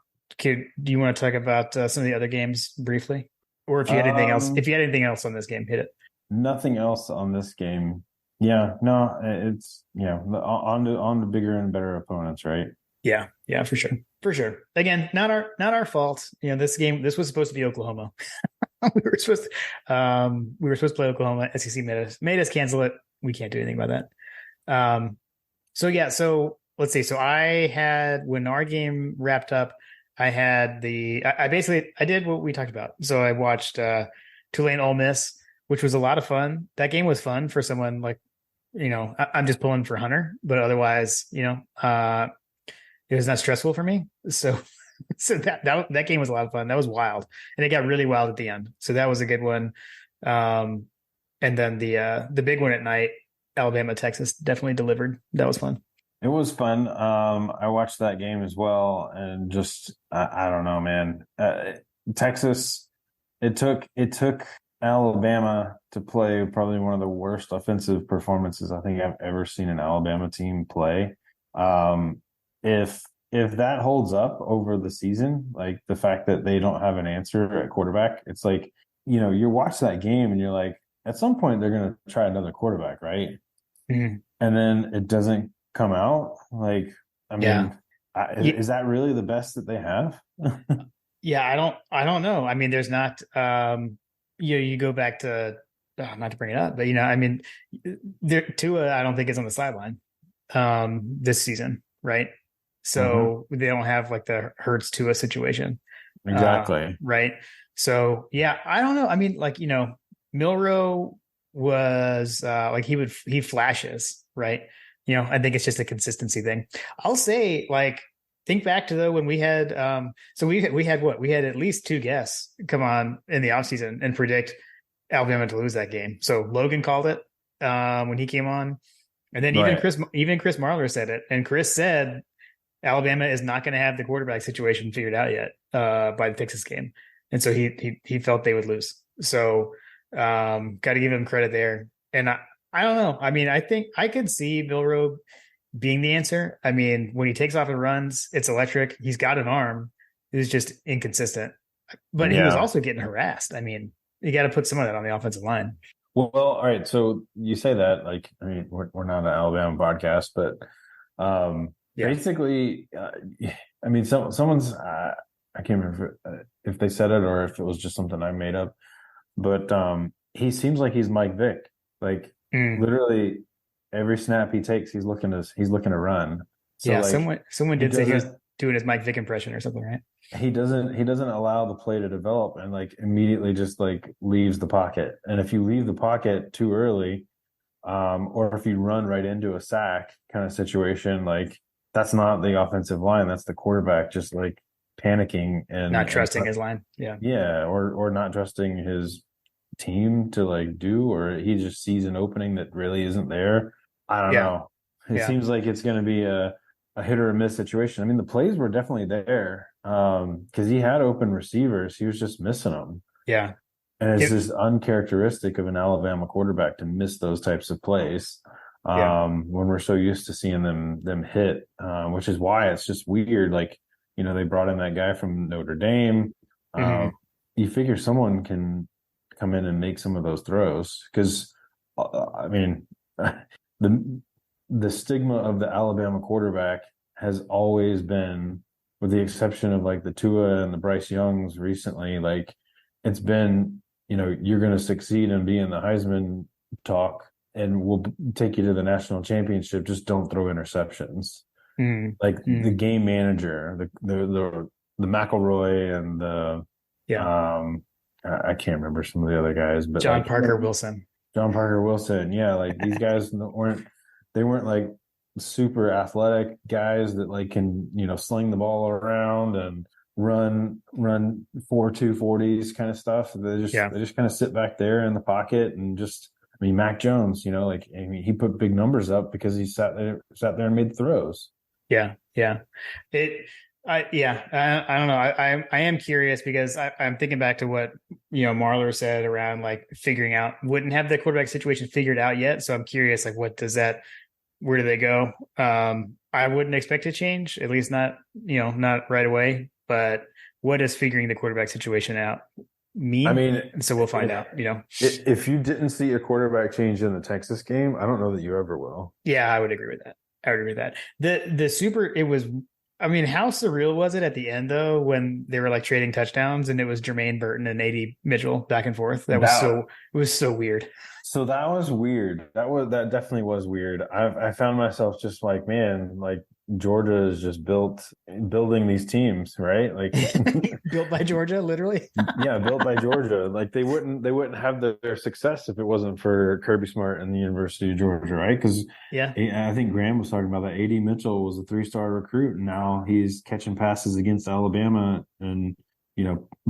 you want to talk about some of the other games briefly? Or if you had anything else on this game, hit it. Nothing else on this game. Yeah, no, it's on to bigger and better opponents, right? Yeah, for sure. Again, not our fault. This was supposed to be Oklahoma. we were supposed to play Oklahoma. SEC made us cancel it. We can't do anything about that. So let's see. So I had, when our game wrapped up, I did what we talked about. So I watched Tulane Ole Miss, which was a lot of fun. That game was fun for someone like, I'm just pulling for Hunter, but otherwise, it was not stressful for me. So that game was a lot of fun. That was wild, and it got really wild at the end. So that was a good one. And then the big one at night, Alabama, Texas, definitely delivered. That was fun. It was fun. I watched that game as well, and just I don't know, man. Texas. It took Alabama to play probably one of the worst offensive performances I think I've ever seen an Alabama team play. If that holds up over the season, like the fact that they don't have an answer at quarterback, it's like, you watch that game and you're like, at some point they're going to try another quarterback, right? Mm-hmm. And then it doesn't come out. Like, I mean, is that really the best that they have? Yeah, I don't know. I mean, there's not. You go back to, not to bring it up, but Tua, I don't think is on the sideline this season, right? So they don't have like the Hurts Tua situation, exactly, right? So yeah, I don't know. I mean, like Milroe was he flashes, right? I think it's just a consistency thing. I'll say, like, think back to though when we had we had at least 2 guests come on in the offseason and predict Alabama to lose that game. So Logan called it when he came on, and then even Chris Marler said it, and Chris said Alabama is not going to have the quarterback situation figured out yet by the Texas game, and so he felt they would lose. So got to give him credit there. And I don't know. I mean, I think I could see Milroe being the answer. I mean, when he takes off and runs, it's electric. He's got an arm. He's just inconsistent. But he was also getting harassed. I mean, you got to put some of that on the offensive line. Well, all right. So you say that, like, I mean, we're not an Alabama podcast, but basically, I mean, someone's I can't remember if they said it or if it was just something I made up, but he seems like he's Mike Vick. Like Mm. literally every snap he takes, he's looking to run. So Yeah, like someone he did say he was doesn't doing his Mike Vick impression or something, right? he doesn't allow the play to develop and like immediately just like leaves the pocket. And if you leave the pocket too early, or if you run right into a sack kind of situation, like that's not the offensive line, that's the quarterback just like panicking Not and trusting his line. Yeah. yeah, or not trusting his team to like do, or he just sees an opening that really isn't there. I don't Yeah. know. It Yeah. seems like it's going to be a hit or a miss situation. I mean, the plays were definitely there because he had open receivers. He was just missing them. Yeah. And it's It, just uncharacteristic of an Alabama quarterback to miss those types of plays yeah. when we're so used to seeing them hit, which is why it's just weird. Like, they brought in that guy from Notre Dame. Mhm. You figure someone can come in and make some of those throws because, I mean, the the stigma of the Alabama quarterback has always been, with the exception of like the Tua and the Bryce Youngs recently, like it's been, you're going to succeed and be in the Heisman talk and we'll take you to the national championship. Just don't throw interceptions. Mhm. Like the Mhm. game manager, the McElroy and the, Yeah. um, I can't remember some of the other guys, but John like Parker Wilson. John Parker Wilson, yeah, like these guys weren't like super athletic guys that like can sling the ball around and run 4.2 40s kind of stuff. Yeah. They just kind of sit back there in the pocket and just. I mean, Mac Jones, like I mean, he put big numbers up because he sat there and made throws. Yeah. Yeah. It, I don't know. I am curious because I'm thinking back to what, Marler said around like figuring out, wouldn't have the quarterback situation figured out yet. So I'm curious, like, where do they go? I wouldn't expect to change, at least not, not right away. But what does figuring the quarterback situation out I mean? mean, So we'll find out, if you didn't see a quarterback change in the Texas game, I don't know that you ever will. Yeah, I would agree with that. I would agree with that. The super it was I mean, how surreal was it at the end though when they were like trading touchdowns and it was Jermaine Burton and AD Mitchell back and forth? That It was so weird. So that was weird. That definitely was weird. I found myself just like, man, like Georgia is just building these teams, right? Like Built by Georgia, literally. yeah, built by Georgia. Like they wouldn't have their success if it wasn't for Kirby Smart and the University of Georgia, right? Because Yeah. I think Graham was talking about that. AD Mitchell was a 3-star recruit, and now he's catching passes against Alabama and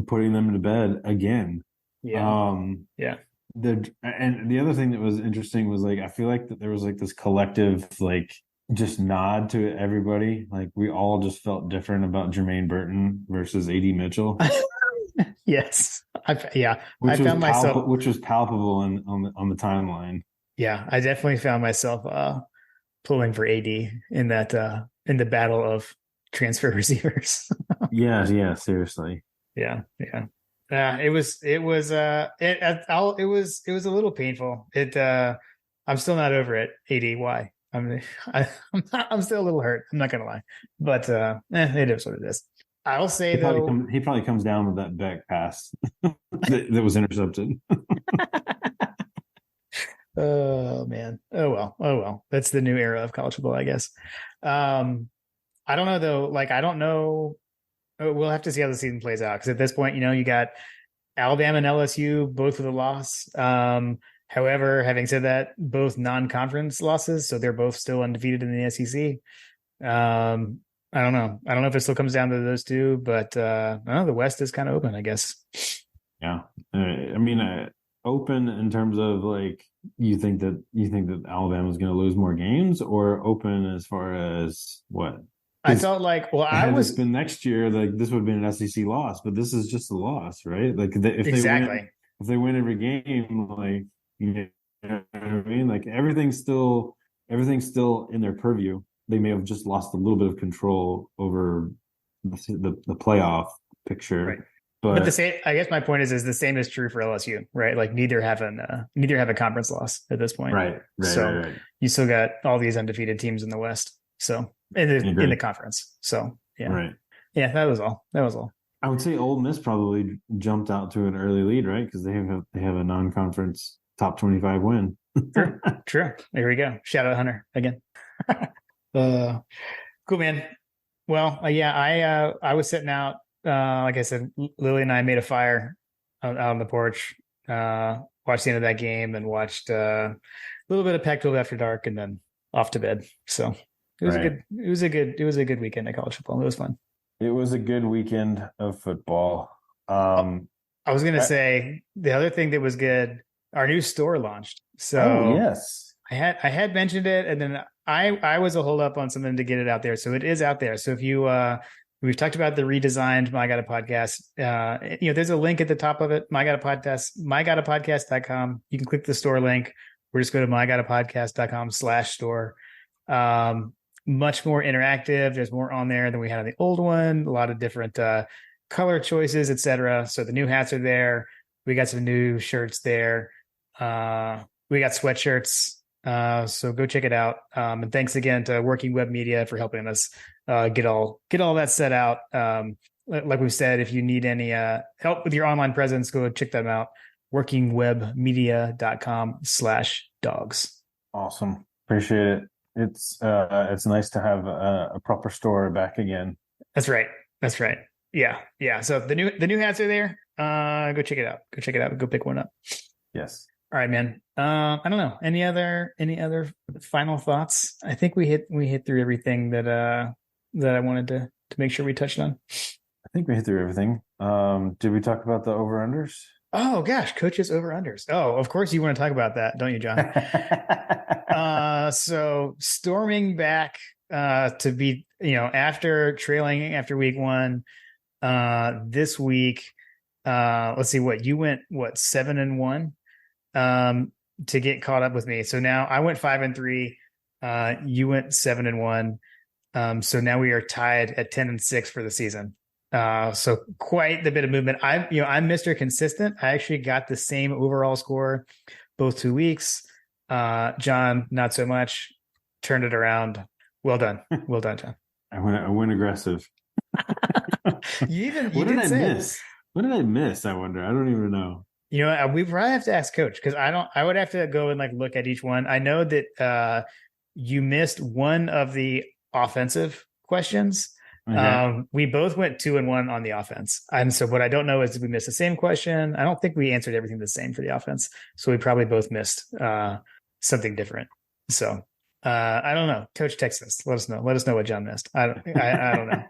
putting them to bed again. Yeah. Um, Yeah. the other thing that was interesting was like I feel like that there was like this collective like just nod to everybody. Like we all just felt different about Jermaine Burton versus AD Mitchell, Yes. I found myself which was palpable on the timeline. yeah, I definitely found myself pulling for AD in the battle of transfer receivers. Yeah, yeah, seriously. Yeah, yeah. It was a little painful. I'm still not over it. ADY. I'm still a little hurt. I'm not gonna lie, but it is what it is. I'll say though, He probably comes down with that back pass that was intercepted. oh man, oh well. That's the new era of college football, I guess. I don't know though. Like I don't know. We'll have to see how the season plays out because at this point, you got Alabama and LSU both with a loss. However, having said that, both non-conference losses, so they're both still undefeated in the SEC. I don't know. I don't know if it still comes down to those two, but I don't know. The West is kind of open, I guess. Yeah, I mean, open in terms of like you think that Alabama is going to lose more games, or open as far as what? I felt like, well, had this been next year, like this would have been an SEC loss, but this is just a loss, right? Like if they win every game, like you know what I mean, like everything's still in their purview. They may have just lost a little bit of control over the playoff picture, right. But the same, I guess my point is the same is true for LSU, right? Like neither have a conference loss at this point, right. So you still got all these undefeated teams in the West, so in the conference. So yeah, right. Yeah, that was all. That was all. I would say Ole Miss probably jumped out to an early lead, right? Because they have a non-conference top 25 win. True. True. There we go. Shout out Hunter again. Cool, man. Well, yeah, I was sitting out. Like I said, Lily and I made a fire out on the porch. Watched the end of that game and watched a little bit of Pac-12 after dark, and then off to bed. So it was Right. it was a good weekend at college football. It was fun. It was a good weekend of football. I was gonna I- say the other thing that was good. Our new store launched. oh So yes. I had mentioned it, and then I was a hold up on something to get it out there. So it is out there. So if you we've talked about the redesigned My Got a Podcast. There's a link at the top of it. My Got a Podcast, mygotapodcast.com. You can click the store link or just go to mygotapodcast.com/store. Much more interactive. There's more on there than we had on the old one. A lot of different color choices, etc. So the new hats are there. We got some new shirts there. We got sweatshirts. So go check it out. And thanks again to Working Web Media for helping us get all that set out. Like we've said, if you need any help with your online presence, go check them out. workingwebmedia.com/dogs. Awesome. Appreciate it. It's nice to have a proper store back again. That's right. That's right. Yeah. Yeah. So the new hats are there. Go check it out. Go check it out. Go pick one up. Yes. All right, man. I don't know. Any other final thoughts? I think we hit through everything that I wanted to make sure we touched on. I think we hit through everything. Did we talk about the over-unders? Oh gosh, coaches over unders. Oh, of course you want to talk about that, don't you, John? So storming back to be, after trailing after week one, this week, let's see what you went 7-1 to get caught up with me. So now I went 5-3. You went 7-1. So now we are tied at 10-6 for the season. So quite the bit of movement. I'm Mr. Consistent. I actually got the same overall score both 2 weeks. John, not so much. Turned it around. Well done. Well done, John. I went aggressive. You What did I miss? What did I miss? I wonder. I don't even know. We probably have to ask Coach because I would have to go and look at each one. I know that you missed one of the offensive questions. Okay. We both went 2-1 on the offense. And so what I don't know is did we miss the same question? I don't think we answered everything the same for the offense. So we probably both missed something different. So I don't know. Coach, text us. Let us know. Let us know what John missed. I don't know.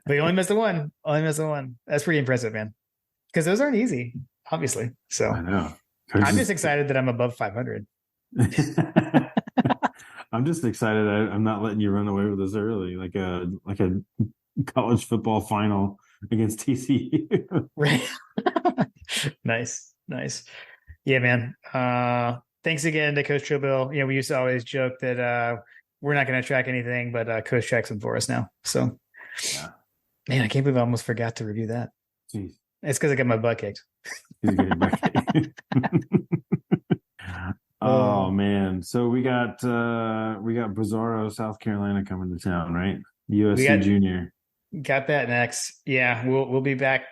But he only missed the one. That's pretty impressive, man. Because those aren't easy, obviously. So I know. I'm just excited that I'm above 500. I'm just excited. I'm not letting you run away with this early, like a college football final against TCU. Right. Nice. Yeah, man. Thanks again to Coach Trobill. We used to always joke that we're not going to track anything, but Coach tracks them for us now. So, yeah. Man, I can't believe I almost forgot to review that. Jeez. It's because I got my butt kicked. Oh man! So we got Bizarro, South Carolina coming to town, right? USC Junior. Got that next. Yeah, we'll be back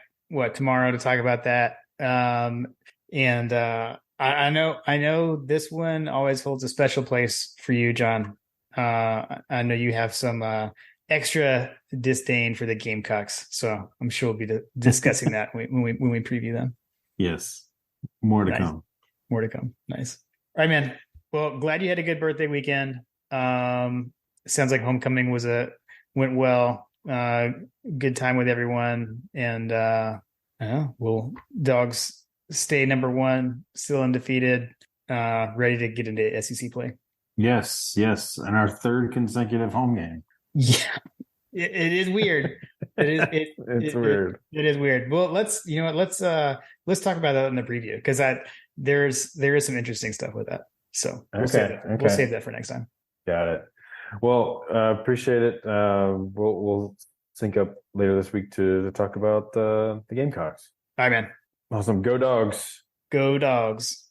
tomorrow to talk about that. And I know this one always holds a special place for you, John. I know you have some extra disdain for the Gamecocks, so I'm sure we'll be discussing that when we preview them. Yes, more to come. More to come. Nice. All right, man. Well, glad you had a good birthday weekend. Sounds like homecoming went well. Good time with everyone, and well, dogs stay number one, still undefeated, ready to get into SEC play. Yes, and our third consecutive home game. Yeah, it is weird. It's weird. It is weird. Well, let's talk about that in the preview because there is some interesting stuff with that. So we'll save that for next time. Got it. Well, appreciate it. We'll sync up later this week to talk about the Gamecocks. All right, man. Awesome. Go Dogs. Go Dogs.